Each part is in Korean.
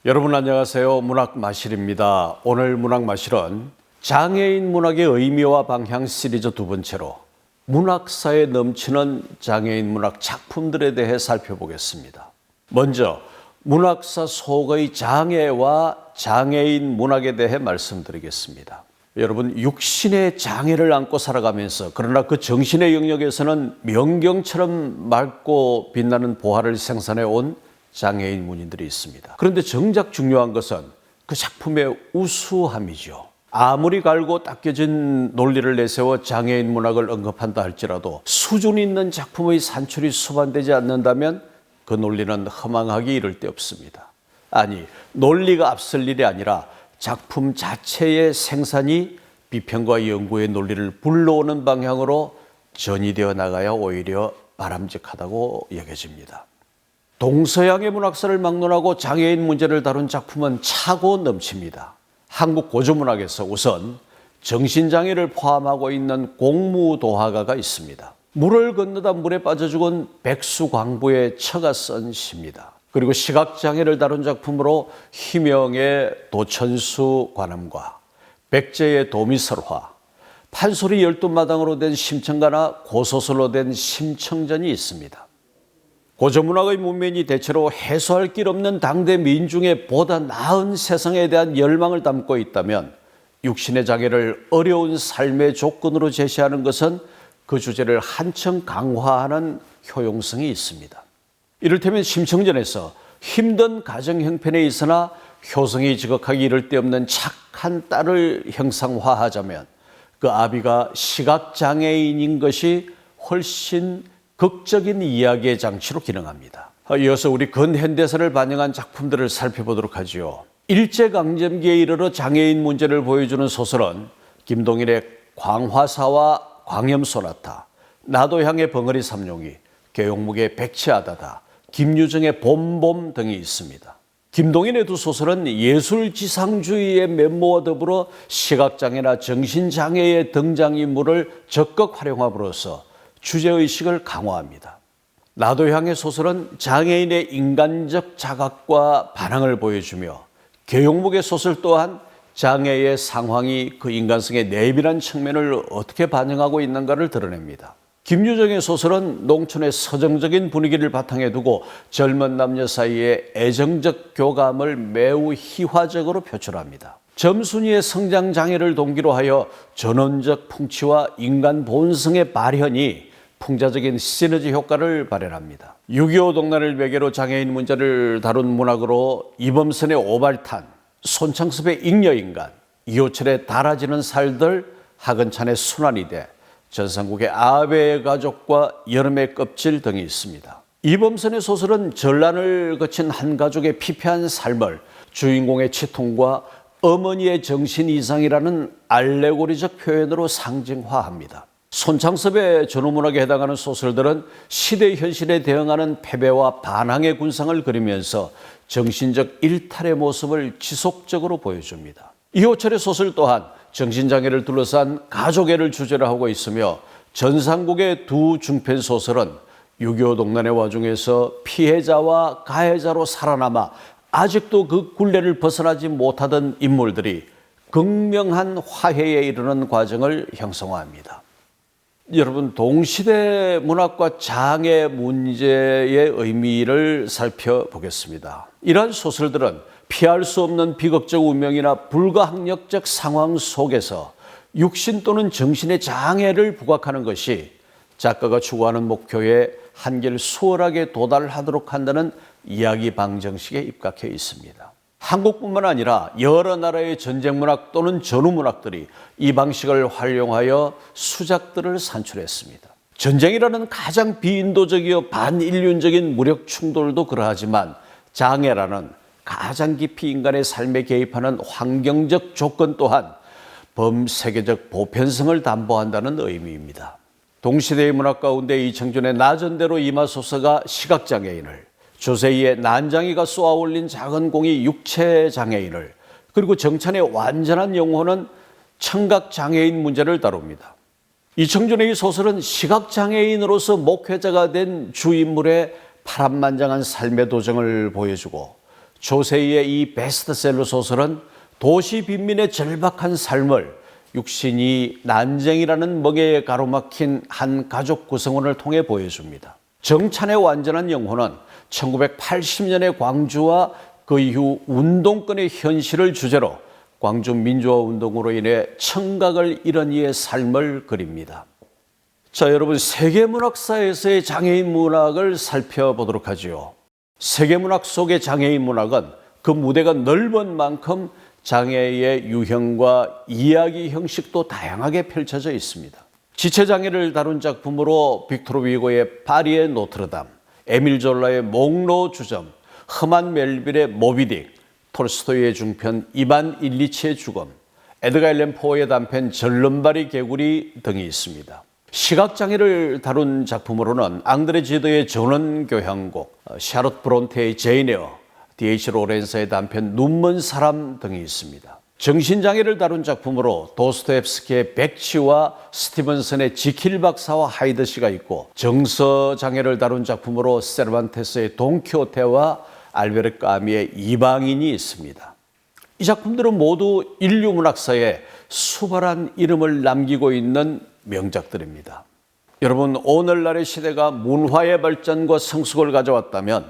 여러분 안녕하세요. 문학마실입니다. 오늘 문학마실은 장애인 문학의 의미와 방향 시리즈 두 번째로 문학사에 넘치는 장애인 문학 작품들에 대해 살펴보겠습니다. 먼저 문학사 속의 장애와 장애인 문학에 대해 말씀드리겠습니다. 여러분, 육신의 장애를 안고 살아가면서 그러나 그 정신의 영역에서는 명경처럼 맑고 빛나는 보화를 생산해 온 장애인 문인들이 있습니다. 그런데 정작 중요한 것은 그 작품의 우수함이죠. 아무리 갈고 닦여진 논리를 내세워 장애인 문학을 언급한다 할지라도 수준 있는 작품의 산출이 수반되지 않는다면 그 논리는 허망하기 이를 데 없습니다. 아니, 논리가 앞설 일이 아니라 작품 자체의 생산이 비평과 연구의 논리를 불러오는 방향으로 전이되어 나가야 오히려 바람직하다고 여겨집니다. 동서양의 문학사를 막론하고 장애인 문제를 다룬 작품은 차고 넘칩니다. 한국 고전문학에서 우선 정신장애를 포함하고 있는 공무도화가가 있습니다. 물을 건너다 물에 빠져 죽은 백수광부의 처가 쓴 시입니다. 그리고 시각장애를 다룬 작품으로 희명의 도천수 관음과 백제의 도미설화, 판소리 12마당으로 된 심청가나 고소설로 된 심청전이 있습니다. 고전문학의 문면이 대체로 해소할 길 없는 당대 민중의 보다 나은 세상에 대한 열망을 담고 있다면 육신의 장애를 어려운 삶의 조건으로 제시하는 것은 그 주제를 한층 강화하는 효용성이 있습니다. 이를테면 심청전에서 힘든 가정 형편에 있으나 효성이 지극하기 이를 데 없는 착한 딸을 형상화하자면 그 아비가 시각장애인인 것이 훨씬 극적인 이야기의 장치로 기능합니다. 이어서 우리 근현대사를 반영한 작품들을 살펴보도록 하지요. 일제강점기에 이르러 장애인 문제를 보여주는 소설은 김동일의 광화사와 광염소나타, 나도향의 벙어리 삼룡이, 계용묵의 백치아다다, 김유정의 봄봄 등이 있습니다. 김동인의 두 소설은 예술지상주의의 면모와 더불어 시각장애나 정신장애의 등장인물을 적극 활용함으로써 주제의식을 강화합니다. 나도향의 소설은 장애인의 인간적 자각과 반항을 보여주며 계용묵의 소설 또한 장애의 상황이 그 인간성의 내밀한 측면을 어떻게 반영하고 있는가를 드러냅니다. 김유정의 소설은 농촌의 서정적인 분위기를 바탕에 두고 젊은 남녀 사이의 애정적 교감을 매우 희화적으로 표출합니다. 점순이의 성장장애를 동기로 하여 전원적 풍치와 인간 본성의 발현이 풍자적인 시너지 효과를 발현합니다. 6.25 동란을 매개로 장애인 문제를 다룬 문학으로 이범선의 오발탄, 손창섭의 잉여인간, 이호철의 달아지는 살들, 하근찬의 순환이대, 전상국의 아베의 가족과 여름의 껍질 등이 있습니다. 이범선의 소설은 전란을 거친 한 가족의 피폐한 삶을 주인공의 치통과 어머니의 정신 이상이라는 알레고리적 표현으로 상징화합니다. 손창섭의 전후문학에 해당하는 소설들은 시대 현실에 대응하는 패배와 반항의 군상을 그리면서 정신적 일탈의 모습을 지속적으로 보여줍니다. 이호철의 소설 또한 정신장애를 둘러싼 가족애를 주제로 하고 있으며 전상국의 두 중편 소설은 6.25 동란의 와중에서 피해자와 가해자로 살아남아 아직도 그 굴레를 벗어나지 못하던 인물들이 극명한 화해에 이르는 과정을 형성화합니다. 여러분, 동시대 문학과 장애 문제의 의미를 살펴보겠습니다. 이러한 소설들은 피할 수 없는 비극적 운명이나 불가항력적 상황 속에서 육신 또는 정신의 장애를 부각하는 것이 작가가 추구하는 목표에 한결 수월하게 도달하도록 한다는 이야기 방정식에 입각해 있습니다. 한국뿐만 아니라 여러 나라의 전쟁문학 또는 전후문학들이 이 방식을 활용하여 수작들을 산출했습니다. 전쟁이라는 가장 비인도적이어 반인륜적인 무력 충돌도 그러하지만 장애라는 가장 깊이 인간의 삶에 개입하는 환경적 조건 또한 범세계적 보편성을 담보한다는 의미입니다. 동시대의 문학 가운데 이청준의 나전대로 이마소서가 시각장애인을, 조세희의 난장이가 쏘아올린 작은 공이 육체장애인을, 그리고 정찬의 완전한 영혼은 청각장애인 문제를 다룹니다. 이청준의 이 소설은 시각장애인으로서 목회자가 된 주인물의 파란만장한 삶의 도정을 보여주고 조세희의 이 베스트셀러 소설은 도시 빈민의 절박한 삶을 육신이 난쟁이라는 먹이에 가로막힌 한 가족 구성원을 통해 보여줍니다. 정찬의 완전한 영혼은 1980년의 광주와 그 이후 운동권의 현실을 주제로 광주 민주화 운동으로 인해 청각을 잃은 이의 삶을 그립니다. 자, 여러분, 세계문학사에서의 장애인 문학을 살펴보도록 하죠. 세계문학 속의 장애인 문학은 그 무대가 넓은 만큼 장애의 유형과 이야기 형식도 다양하게 펼쳐져 있습니다. 지체장애를 다룬 작품으로 빅토르 위고의 파리의 노트르담, 에밀 졸라의 몽로 주점, 허만 멜빌의 모비딕, 톨스토이의 중편 이반 일리치의 죽음, 에드가 앨런 포의 단편 절름발이 개구리 등이 있습니다. 시각장애를 다룬 작품으로는 앙드레 지더의 전원교향곡, 샤롯 브론테의 제인 에어, D.H. 로렌스의 단편 눈먼 사람 등이 있습니다. 정신장애를 다룬 작품으로 도스토옙스키의 백치와 스티븐슨의 지킬 박사와 하이드 씨가 있고, 정서장애를 다룬 작품으로 세르반테스의 돈키호테와 알베르 까미의 이방인이 있습니다. 이 작품들은 모두 인류 문학사에 수발한 이름을 남기고 있는 명작들입니다. 여러분, 오늘날의 시대가 문화의 발전과 성숙을 가져왔다면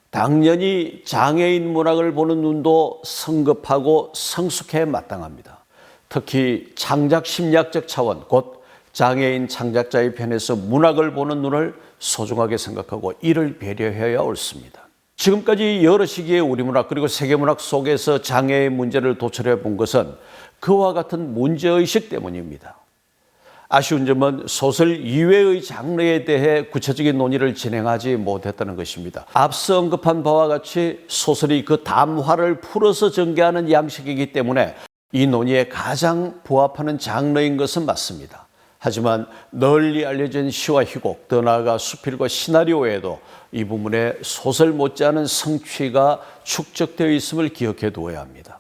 당연히 장애인 문학을 보는 눈도 성급하고 성숙해 마땅합니다. 특히 창작 심리학적 차원, 곧 장애인 창작자의 편에서 문학을 보는 눈을 소중하게 생각하고 이를 배려해야 옳습니다. 지금까지 여러 시기의 우리 문학 그리고 세계문학 속에서 장애의 문제를 도출해 본 것은 그와 같은 문제의식 때문입니다. 아쉬운 점은 소설 이외의 장르에 대해 구체적인 논의를 진행하지 못했다는 것입니다. 앞서 언급한 바와 같이 소설이 그 담화를 풀어서 전개하는 양식이기 때문에 이 논의에 가장 부합하는 장르인 것은 맞습니다. 하지만 널리 알려진 시와 희곡, 더 나아가 수필과 시나리오에도 이 부분에 소설 못지않은 성취가 축적되어 있음을 기억해 두어야 합니다.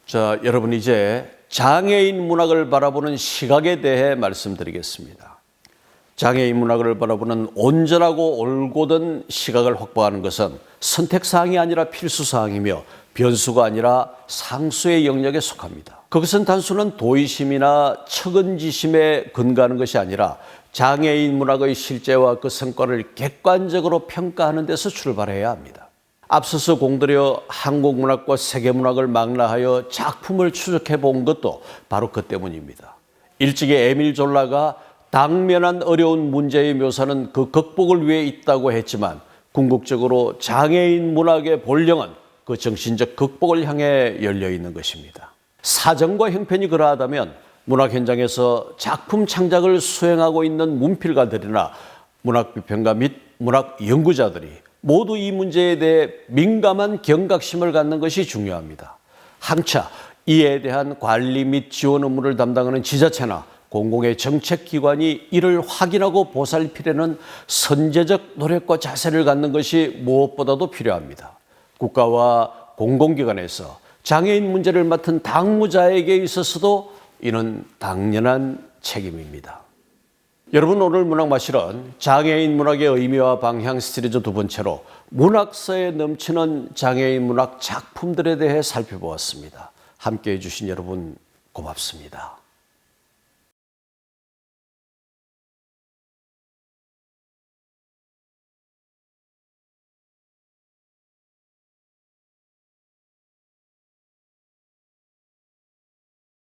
자, 여러분, 이제 장애인 문학을 바라보는 시각에 대해 말씀드리겠습니다. 장애인 문학을 바라보는 온전하고 올곧은 시각을 확보하는 것은 선택사항이 아니라 필수사항이며 변수가 아니라 상수의 영역에 속합니다. 그것은 단순한 도의심이나 척은지심에 근거하는 것이 아니라 장애인 문학의 실제와 그 성과를 객관적으로 평가하는 데서 출발해야 합니다. 앞서서 공들여 한국 문학과 세계 문학을 망라하여 작품을 추적해 본 것도 바로 그 때문입니다. 일찍이 에밀 졸라가 당면한 어려운 문제의 묘사는 그 극복을 위해 있다고 했지만 궁극적으로 장애인 문학의 본령은 그 정신적 극복을 향해 열려 있는 것입니다. 사정과 형편이 그러하다면 문학 현장에서 작품 창작을 수행하고 있는 문필가들이나 문학비평가 및 문학 연구자들이 모두 이 문제에 대해 민감한 경각심을 갖는 것이 중요합니다. 한차 이에 대한 관리 및 지원 업무를 담당하는 지자체나 공공의 정책기관이 이를 확인하고 보살피려는 선제적 노력과 자세를 갖는 것이 무엇보다도 필요합니다. 국가와 공공기관에서 장애인 문제를 맡은 당무자에게 있어서도 이는 당연한 책임입니다. 여러분, 오늘 문학마실은 장애인 문학의 의미와 방향 시리즈 두 번째로 문학사에 넘치는 장애인 문학 작품들에 대해 살펴보았습니다. 함께해 주신 여러분 고맙습니다.